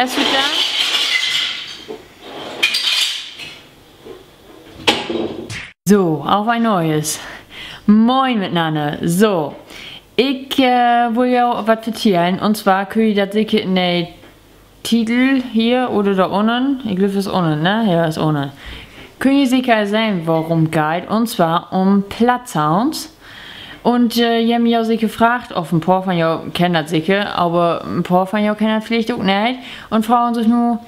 Hörst du da? So, auf ein neues. Moin miteinander. So, ich will ja was erzählen. Und zwar könnt ihr das sicher in der Titel hier oder da unten. Ich glaube, es ist unten, ne? Ja, ist unten. Könnt ihr sicher sehen, worum es geht. Und zwar um Platzsounds. Und ihr habt mich auch sicher gefragt, auf ein paar von euch kennen das sicher, aber ein paar von euch kennen das vielleicht auch nicht. Und fragen sich nur,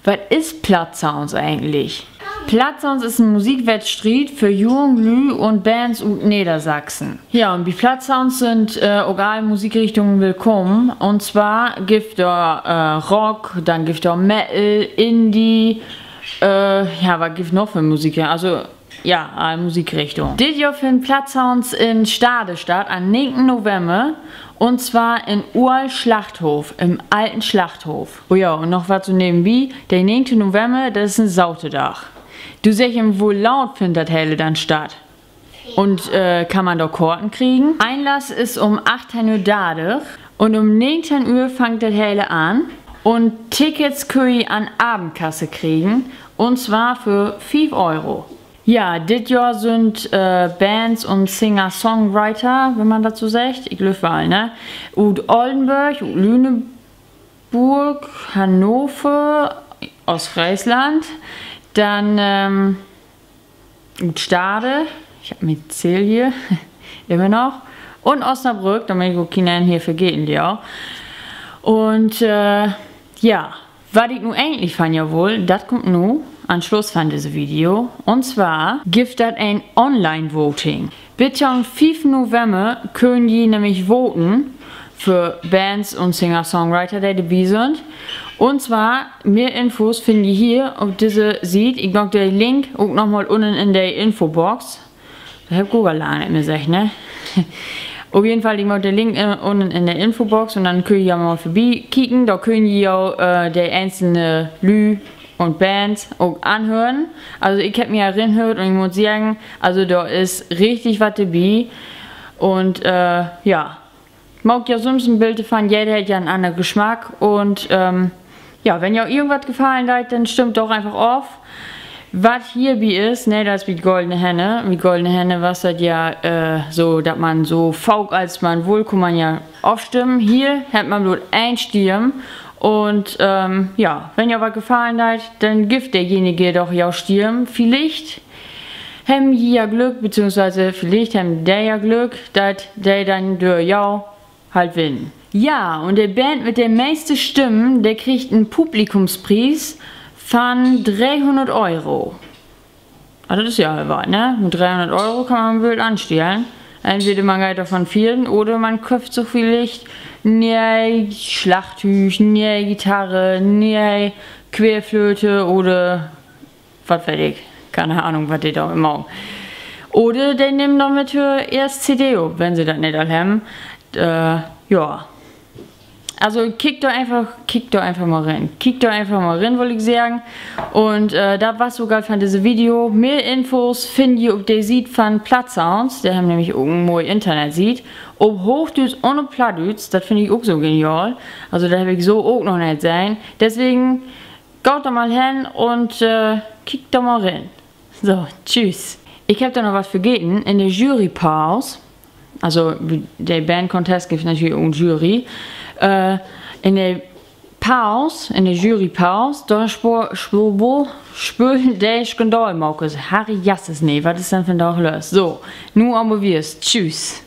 was ist Platzsounds eigentlich? Platzsounds ist ein Musikwettstreit für Jungen, und Bands und Niedersachsen. Ja, und die Platzsounds sind egal Musikrichtungen willkommen. Und zwar gibt da Rock, dann gibt da Metal, Indie, ja, was gibt noch für Musik? Also, ja, eine Musikrichtung. Dit Jahr finden Platzsounds in Stade statt, am 9. November. Und zwar in Url-Schlachthof, im alten Schlachthof. Oh ja, und noch was so nebenbei. Der 9. November, das ist ein Sauterdach. Du sagst ihm, wo laut findet das Helle dann statt? Und kann man da Karten kriegen? Einlass ist um 18 Uhr da. Und um 19 Uhr fängt das Helle an. Und Tickets könnt ihr an Abendkasse kriegen. Und zwar für 5 Euro. Ja, dit Jahr sind Bands und Singer-Songwriter, wenn man dazu sagt. Ich glaube mal, ne? Und Oldenburg, und Lüneburg, Hannover, aus Friesland. Dann und Stade, ich habe mit Zähl hier, immer noch. Und Osnabrück, damit ich auch keinen hier vergeten, ja. Und ja, was ich nun eigentlich fand, ja wohl, das kommt nun an Schluss von diesem Video. Und zwar gibt es ein Online-Voting. Bitte am 5. November können die nämlich voten für Bands und Singer-Songwriter, die dabei sind. Und zwar, mehr Infos findet ihr hier auf diese Seite. Ich mache den Link auch nochmal unten in der Infobox. Da habe ich Google lange nicht mehr gesagt, ne? Auf jeden Fall, ich mache den Link unten in der Infobox und dann könnt ihr ja mal vorbeikicken. Da könnt ihr auch die einzelnen Lü und Bands auch anhören. Also ich habe mir reinhört und ich muss sagen, also da ist richtig was dabei. Und ja, mag ja sonst ein Bild von, jeder hat ja einen anderen Geschmack. Und ja, wenn ihr irgendwas gefallen hat, dann stimmt doch einfach auf. Was hierbei ist, ne, das ist wie goldene Henne. Wie goldene Henne, was das ja so, dass man so fauk als man wohl, kann man ja aufstimmen. Hier hat man bloß ein Stirn. Und ja, wenn ihr was gefallen hat, dann gibt derjenige doch ja Stirn. Vielleicht haben die ja Glück, beziehungsweise vielleicht haben der ja Glück, dass der dann durch ja halt gewinnen. Ja, und der Band mit den meisten Stimmen, der kriegt einen Publikumspreis von 300 Euro. Also das ist ja was, ne? Mit 300 Euro kann man ein Bild anstellen. Entweder man geht davon vielen oder man kauft so vielleicht eine Schlagzeug, eine Gitarre, eine Querflöte oder was weiß ich. Keine Ahnung, was die da immer. Oder die nehmen damit für erst CD auf, wenn sie das nicht alle haben. Ja. Also kickt doch einfach mal rein. Kickt doch einfach mal rein, wollte ich sagen. Und da war es sogar von diesem Video. Mehr Infos findet ihr auf der Seite von Platzsounds. Der haben nämlich irgendwo Internet sieht. Ob Hochdeutsch und Plattdeutsch, das finde ich auch so genial. Also da habe ich so auch noch nicht sein. Deswegen geht da mal hin und kickt da mal rein. So, tschüss. Ich habe da noch was vergessen. In der Jurypause, also der Band-Contest gibt es natürlich auch eine Jury. In der Pause, in der Jurypause, da spüren der Skandal, Markus. Harry Jasses, nee, was ist denn für ein Tag los? So, nun aber wir es. Tschüss.